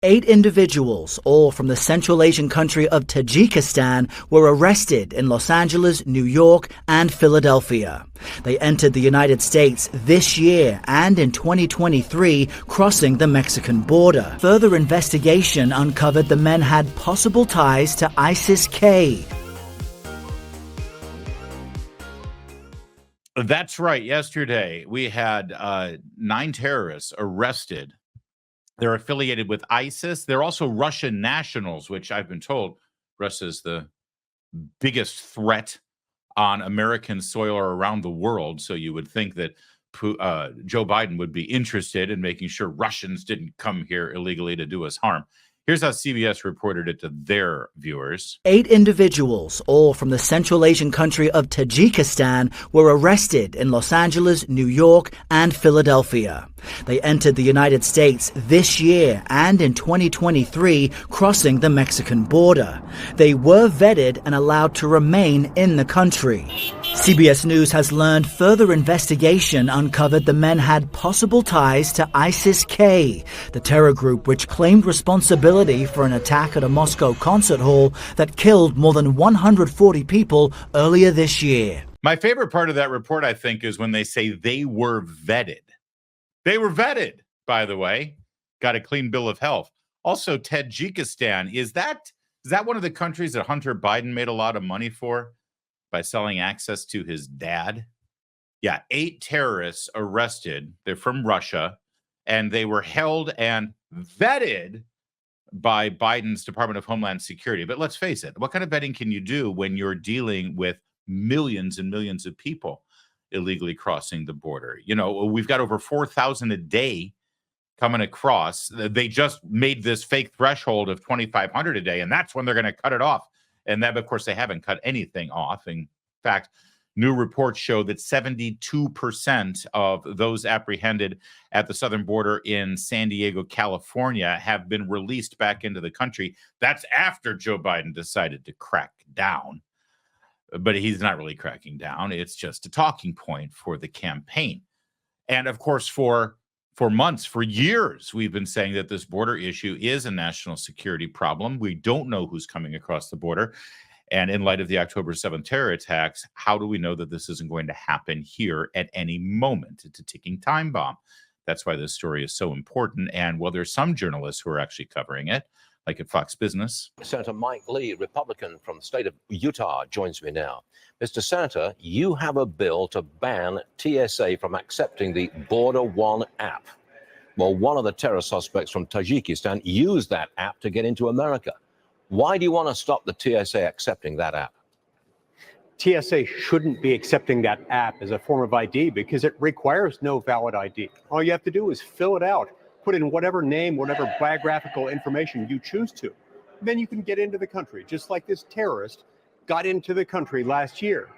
8 individuals, all from the Central Asian country of Tajikistan, were arrested in Los Angeles, New York, and Philadelphia. They entered the United States this year and in 2023, crossing the Mexican border. Further investigation uncovered the men had possible ties to ISIS-K. That's right. Yesterday, we had 9 terrorists arrested. They're affiliated with ISIS. They're also Russian nationals, which I've been told Russia is the biggest threat on American soil or around the world. So you would think that Joe Biden would be interested in making sure Russians didn't come here illegally to do us harm. Here's how CBS reported it to their viewers. 8 individuals, all from the Central Asian country of Tajikistan, were arrested in Los Angeles, New York, and Philadelphia. They entered the United States this year and in 2023, crossing the Mexican border. They were vetted and allowed to remain in the country. CBS News has learned further investigation uncovered the men had possible ties to ISIS-K, the terror group which claimed responsibility for an attack at a Moscow concert hall that killed more than 140 people earlier this year. My favorite part of that report, I think, is when they say they were vetted. They were vetted, by the way. Got a clean bill of health. Also, Tajikistan, is that one of the countries that Hunter Biden made a lot of money for by selling access to his dad? Yeah, 8 terrorists arrested. They're from Russia, and they were held and vetted by Biden's Department of Homeland Security. But let's face it, what kind of vetting can you do when you're dealing with millions and millions of people illegally crossing the border? You know, we've got over 4,000 a day coming across. They just made this fake threshold of 2,500 a day, and that's when they're going to cut it off. And that, of course, they haven't cut anything off. In fact, new reports show that 72% of those apprehended at the southern border in San Diego, California, have been released back into the country. That's after Joe Biden decided to crack down. But he's not really cracking down. It's just a talking point for the campaign. And of course, for months, for years, we've been saying that this border issue is a national security problem. We don't know who's coming across the border. And in light of the October 7th terror attacks, how do we know that this isn't going to happen here at any moment? It's a ticking time bomb. That's why this story is so important. And well, there's some journalists who are actually covering it, like at Fox Business. Senator Mike Lee, Republican from the state of Utah, joins me now. Mr. Senator, you have a bill to ban TSA from accepting the Border One app. Well, one of the terror suspects from Tajikistan used that app to get into America. Why do you want to stop the TSA accepting that app? TSA shouldn't be accepting that app as a form of ID because it requires no valid ID. All you have to do is fill it out, put in whatever name, whatever biographical information you choose to. Then you can get into the country, just like this terrorist got into the country last year.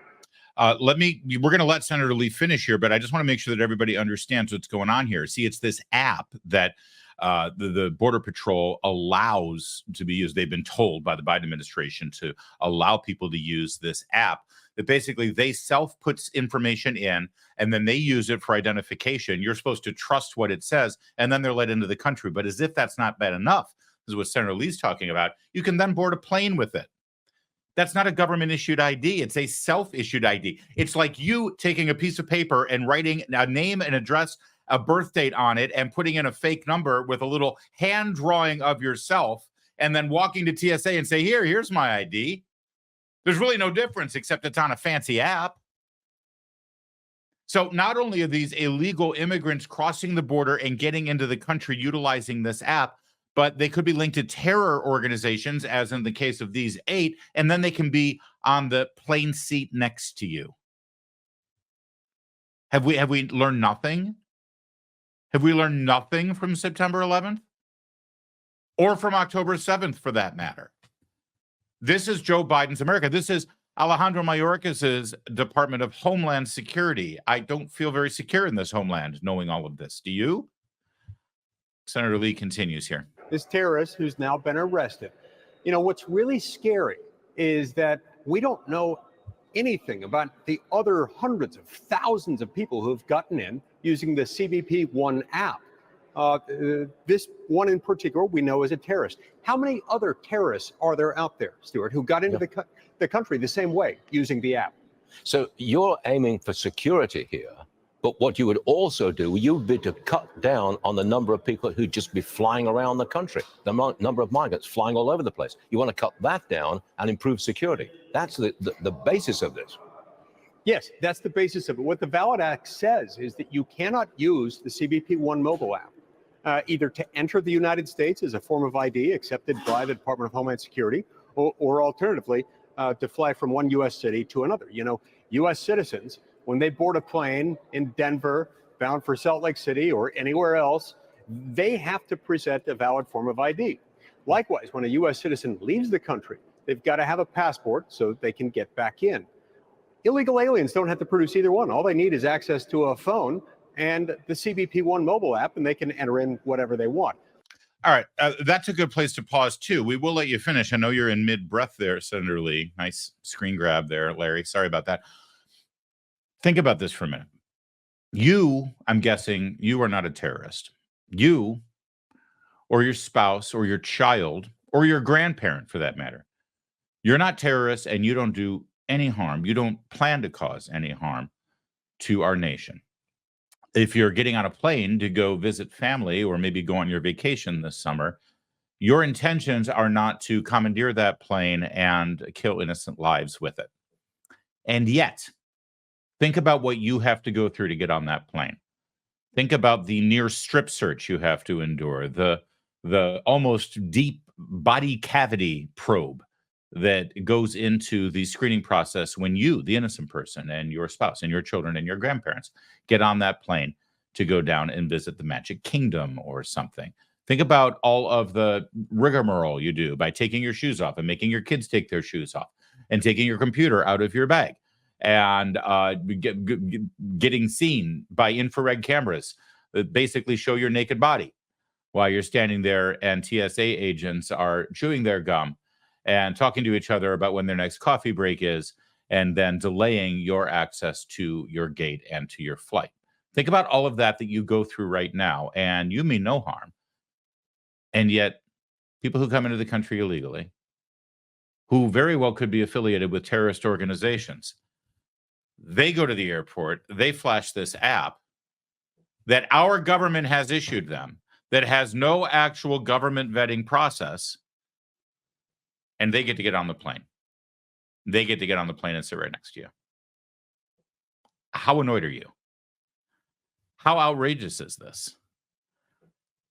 We're going to let Senator Lee finish here, but I just want to make sure that everybody understands what's going on here. See, it's this app that the Border Patrol allows to be used. They've been told by the Biden administration to allow people to use this app that basically they self-puts information in, and then they use it for identification. You're supposed to trust what it says, and then they're let into the country. But as if that's not bad enough, this is what Senator Lee's talking about, you can then board a plane with it. That's not a government-issued ID. It's a self-issued ID. It's like you taking a piece of paper and writing a name, an address, a birth date on it, and putting in a fake number with a little hand drawing of yourself, and then walking to TSA and say, here's my ID. There's really no difference except it's on a fancy app. So not only are these illegal immigrants crossing the border and getting into the country utilizing this app, but they could be linked to terror organizations, as in the case of these 8, and then they can be on the plane seat next to you. Have we learned nothing? Have we learned nothing from September 11th? Or from October 7th, for that matter? This is Joe Biden's America. This is Alejandro Mayorkas's Department of Homeland Security. I don't feel very secure in this homeland, knowing all of this. Do you? Senator Lee continues here. This terrorist who's now been arrested. You know, what's really scary is that we don't know anything about the other hundreds of thousands of people who've gotten in using the CBP One app. This one in particular we know is a terrorist. How many other terrorists are there out there, Stuart, who got into the country the same way using the app? So you're aiming for security here, but what you would also do, you'd be to cut down on the number of people who'd just be flying around the country, the number of migrants flying all over the place. You want to cut that down and improve security. That's the basis of this. Yes, that's the basis of it. What the VALID Act says is that you cannot use the CBP One mobile app either to enter the United States as a form of ID accepted by the Department of Homeland Security, or alternatively, to fly from one U.S. city to another. You know, U.S. citizens, when they board a plane in Denver, bound for Salt Lake City or anywhere else, they have to present a valid form of ID. Likewise, when a U.S. citizen leaves the country, they've got to have a passport so that they can get back in. Illegal aliens don't have to produce either one. All they need is access to a phone and the CBP One mobile app, and they can enter in whatever they want. All right. That's a good place to pause, too. We will let you finish. I know you're in mid-breath there, Senator Lee. Nice screen grab there, Larry. Sorry about that. Think about this for a minute. You, I'm guessing, you are not a terrorist. You or your spouse or your child or your grandparent, for that matter, you're not terrorists, and you don't do any harm. You don't plan to cause any harm to our nation. If you're getting on a plane to go visit family or maybe go on your vacation this summer, your intentions are not to commandeer that plane and kill innocent lives with it. And yet, think about what you have to go through to get on that plane. Think about the near strip search you have to endure, the almost deep body cavity probe that goes into the screening process when you, the innocent person, and your spouse and your children and your grandparents get on that plane to go down and visit the Magic Kingdom or something. Think about all of the rigmarole you do by taking your shoes off and making your kids take their shoes off and taking your computer out of your bag and getting seen by infrared cameras that basically show your naked body while you're standing there and TSA agents are chewing their gum and talking to each other about when their next coffee break is, and then delaying your access to your gate and to your flight. Think about all of that you go through right now, and you mean no harm. And yet, people who come into the country illegally, who very well could be affiliated with terrorist organizations, they go to the airport, they flash this app that our government has issued them, that has no actual government vetting process, and they get to get on the plane. They get to get on the plane and sit right next to you. How annoyed are you? How outrageous is this?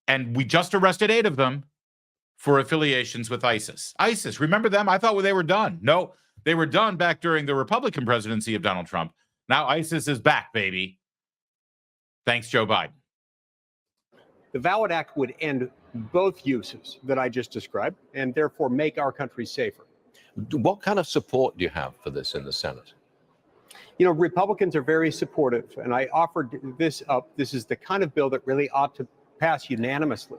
And we just arrested 8 of them for affiliations with ISIS. ISIS, remember them? I thought they were done. No, they were done back during the Republican presidency of Donald Trump. Now ISIS is back, baby. Thanks, Joe Biden. The VALID Act would end both uses that I just described and therefore make our country safer. What kind of support do you have for this in the Senate? You know, Republicans are very supportive, and I offered this up. This is the kind of bill that really ought to pass unanimously.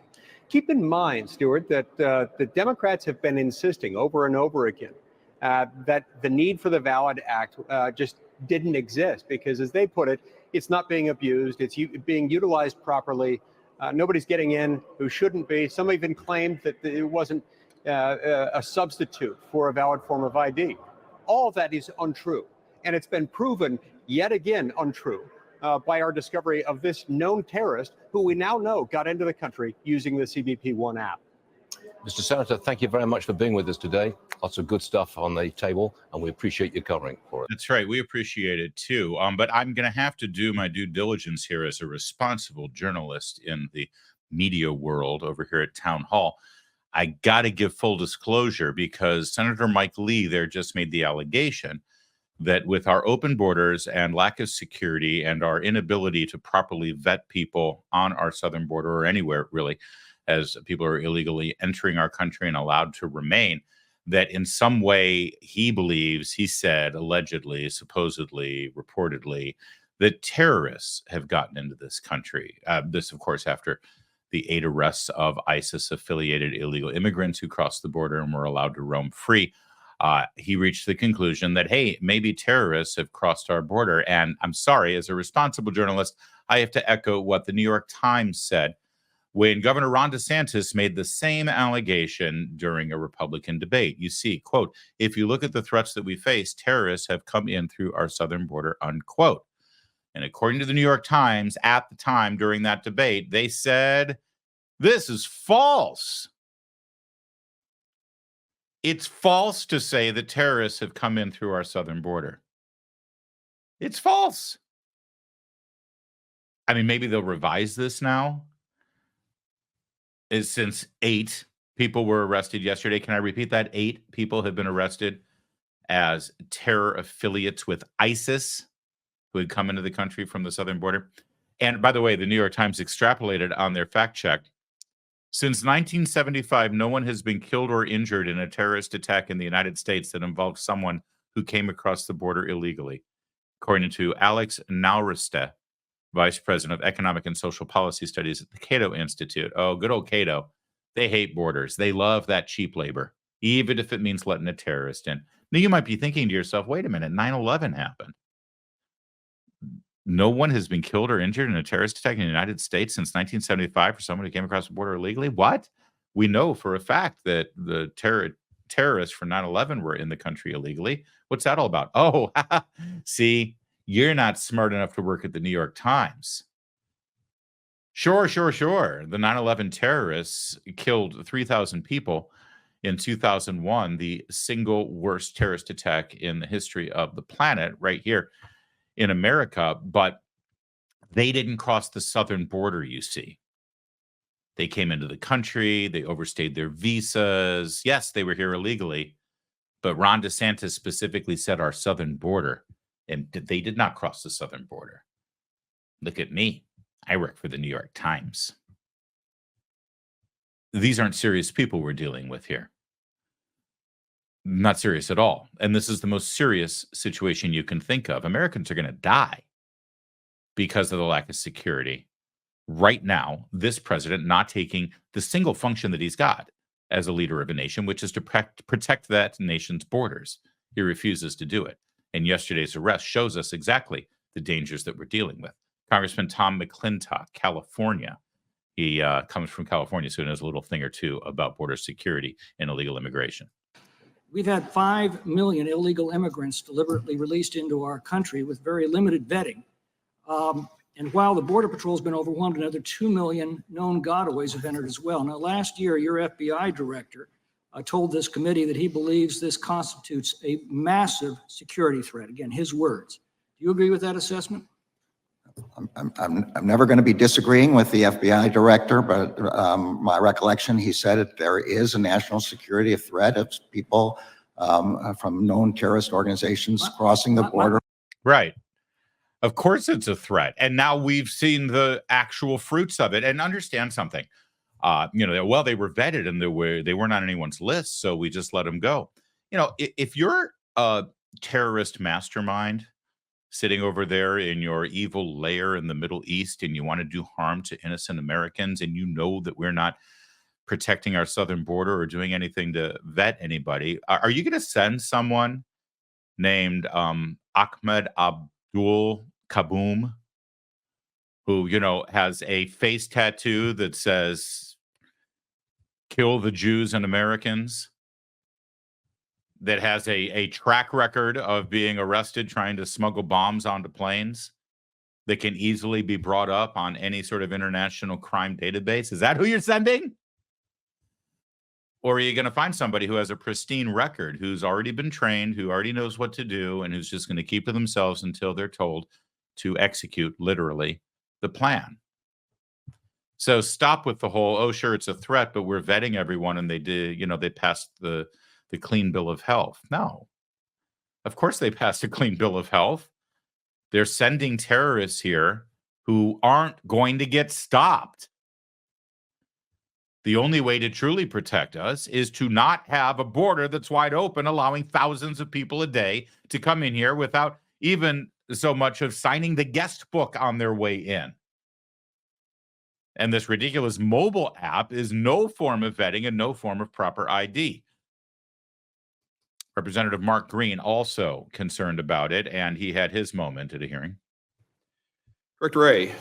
Keep in mind, Stuart, that the Democrats have been insisting over and over again that the need for the VALID Act just didn't exist because, as they put it, it's not being abused. It's being utilized properly. Nobody's getting in who shouldn't be. Some even claimed that it wasn't a substitute for a valid form of ID. All of that is untrue. And it's been proven yet again untrue by our discovery of this known terrorist who we now know got into the country using the CBP One app. Mr. Senator, thank you very much for being with us today. Lots of good stuff on the table, and we appreciate you covering for it. That's right. We appreciate it, too. But I'm going to have to do my due diligence here as a responsible journalist in the media world over here at Town Hall. I got to give full disclosure because Senator Mike Lee there just made the allegation that with our open borders and lack of security and our inability to properly vet people on our southern border or anywhere, really, as people are illegally entering our country and allowed to remain, that in some way he believes, he said, allegedly, supposedly, reportedly, that terrorists have gotten into this country. This, of course, after the 8 arrests of ISIS-affiliated illegal immigrants who crossed the border and were allowed to roam free. He reached the conclusion that, hey, maybe terrorists have crossed our border. And I'm sorry, as a responsible journalist, I have to echo what the New York Times said when Governor Ron DeSantis made the same allegation during a Republican debate. You see, quote, if you look at the threats that we face, terrorists have come in through our southern border, unquote. And according to the New York Times, at the time during that debate, they said, this is false. It's false to say that terrorists have come in through our southern border. It's false. I mean, maybe they'll revise this now. Since 8 people were arrested yesterday. Can I repeat that? 8 people have been arrested as terror affiliates with ISIS who had come into the country from the southern border. And by the way, the New York Times extrapolated on their fact check. Since 1975, no one has been killed or injured in a terrorist attack in the United States that involved someone who came across the border illegally, according to Alex Nauriste, Vice President of Economic and Social Policy Studies at the Cato Institute. Oh, good old Cato. They hate borders. They love that cheap labor, even if it means letting a terrorist in. Now, you might be thinking to yourself, wait a minute, 9/11 happened. No one has been killed or injured in a terrorist attack in the United States since 1975 for someone who came across the border illegally? What? We know for a fact that the terrorists for 9/11 were in the country illegally. What's that all about? Oh, see, you're not smart enough to work at the New York Times. Sure. The 9/11 terrorists killed 3,000 people in 2001, the single worst terrorist attack in the history of the planet right here in America, but they didn't cross the southern border, you see. They came into the country, they overstayed their visas. Yes, they were here illegally, but Ron DeSantis specifically said our southern border, and they did not cross the southern border. Look at me. I work for the New York Times. These aren't serious people we're dealing with here. Not serious at all. And this is the most serious situation you can think of. Americans are going to die because of the lack of security. Right now, this president not taking the single function that he's got as a leader of a nation, which is to protect that nation's borders. He refuses to do it. And yesterday's arrest shows us exactly the dangers that we're dealing with. Congressman Tom McClintock, California. He comes from California, so he knows a little thing or two about border security and illegal immigration. We've had 5 million illegal immigrants deliberately released into our country with very limited vetting. And while the Border Patrol has been overwhelmed, another 2 million known gotaways have entered as well. Now, last year, your FBI director told this committee that he believes this constitutes a massive security threat. Again, his words. Do you agree with that assessment? I'm never going to be disagreeing with the FBI director, but my recollection, he said that there is a national security threat of people from known terrorist organizations crossing the border. Right. Of course it's a threat. And now we've seen the actual fruits of it. And understand something. Well, they were vetted and they weren't on anyone's list, so we just let them go. If you're a terrorist mastermind sitting over there in your evil lair in the Middle East and you want to do harm to innocent Americans and you know that we're not protecting our southern border or doing anything to vet anybody, are you going to send someone named Ahmed Abdul Kaboom, who, has a face tattoo that says, kill the Jews and Americans, that has a track record of being arrested trying to smuggle bombs onto planes, that can easily be brought up on any sort of international crime database? Is that who you're sending? Or are you going to find somebody who has a pristine record, who's already been trained, who already knows what to do, and who's just going to keep to themselves until they're told to execute, literally, the plan? So stop with the whole, oh, sure, it's a threat, but we're vetting everyone, and they did, they passed the clean bill of health. No, of course they passed a clean bill of health. They're sending terrorists here who aren't going to get stopped. The only way to truly protect us is to not have a border that's wide open, allowing thousands of people a day to come in here without even so much of signing the guest book on their way in. And this ridiculous mobile app is no form of vetting and no form of proper ID. Representative Mark Green also concerned about it, and he had his moment at a hearing. Director Wray,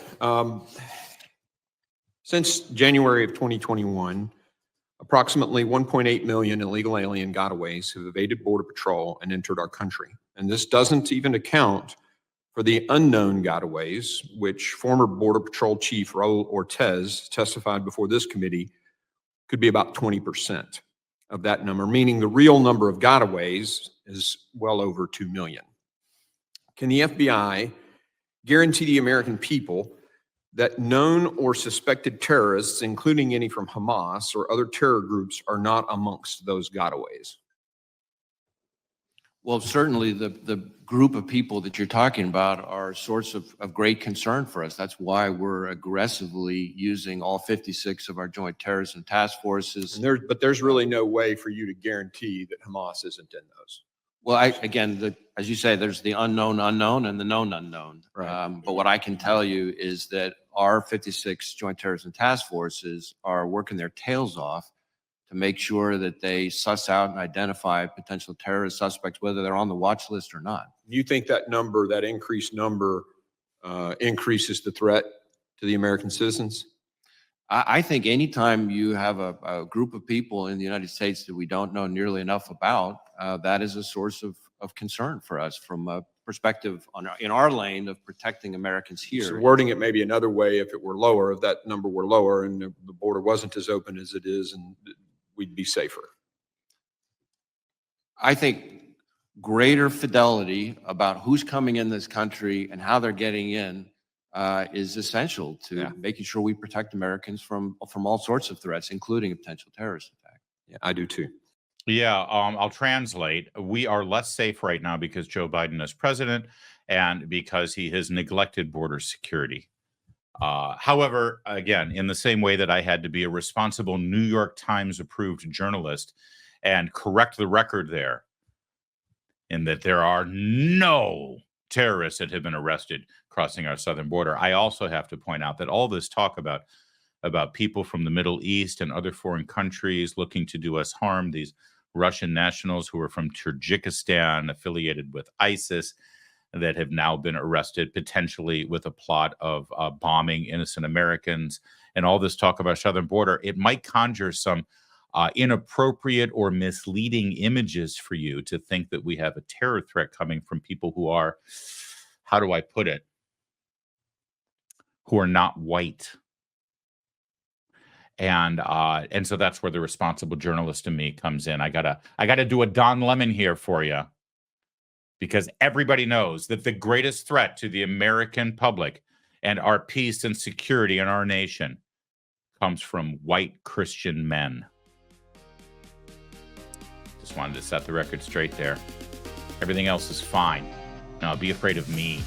Since January of 2021, approximately 1.8 million illegal alien gotaways have evaded Border Patrol and entered our country. And this doesn't even account for the unknown gotaways, which former Border Patrol Chief Raul Ortiz testified before this committee could be about 20% of that number, meaning the real number of gotaways is well over 2 million. Can the FBI guarantee the American people that known or suspected terrorists, including any from Hamas or other terror groups, are not amongst those gotaways? Well, certainly the group of people that you're talking about are a source of great concern for us. That's why we're aggressively using all 56 of our joint terrorism task forces. But there's really no way for you to guarantee that Hamas isn't in those. Well, again, as you say, there's the unknown unknown and the known unknown. Right. But what I can tell you is that our 56 joint terrorism task forces are working their tails off to make sure that they suss out and identify potential terrorist suspects, whether they're on the watch list or not. You think that number, that increased number, increases the threat to the American citizens? I think anytime you have a group of people in the United States that we don't know nearly enough about, that is a source of concern for us from a perspective in our lane of protecting Americans here. So wording it maybe another way, if it were lower, if that number were lower and the border wasn't as open as it is, and we'd be safer. I think greater fidelity about who's coming in this country and how they're getting in is essential to making sure we protect Americans from all sorts of threats, including a potential terrorist attack. Yeah, I do too. Yeah, I'll translate. We are less safe right now because Joe Biden is president and because he has neglected border security. However, again, in the same way that I had to be a responsible New York Times approved journalist and correct the record there, in that there are no terrorists that have been arrested crossing our southern border, I also have to point out that all this talk about people from the Middle East and other foreign countries looking to do us harm, these Russian nationals who are from Tajikistan affiliated with ISIS that have now been arrested potentially with a plot of bombing innocent Americans, and all this talk about southern border, it might conjure some inappropriate or misleading images for you to think that we have a terror threat coming from people who are, how do I put it, who are not white. And so that's where the responsible journalist in me comes in. I gotta do a Don Lemon here for you, because everybody knows that the greatest threat to the American public and our peace and security in our nation comes from white Christian men. Just wanted to set the record straight there. Everything else is fine. Now, be afraid of me.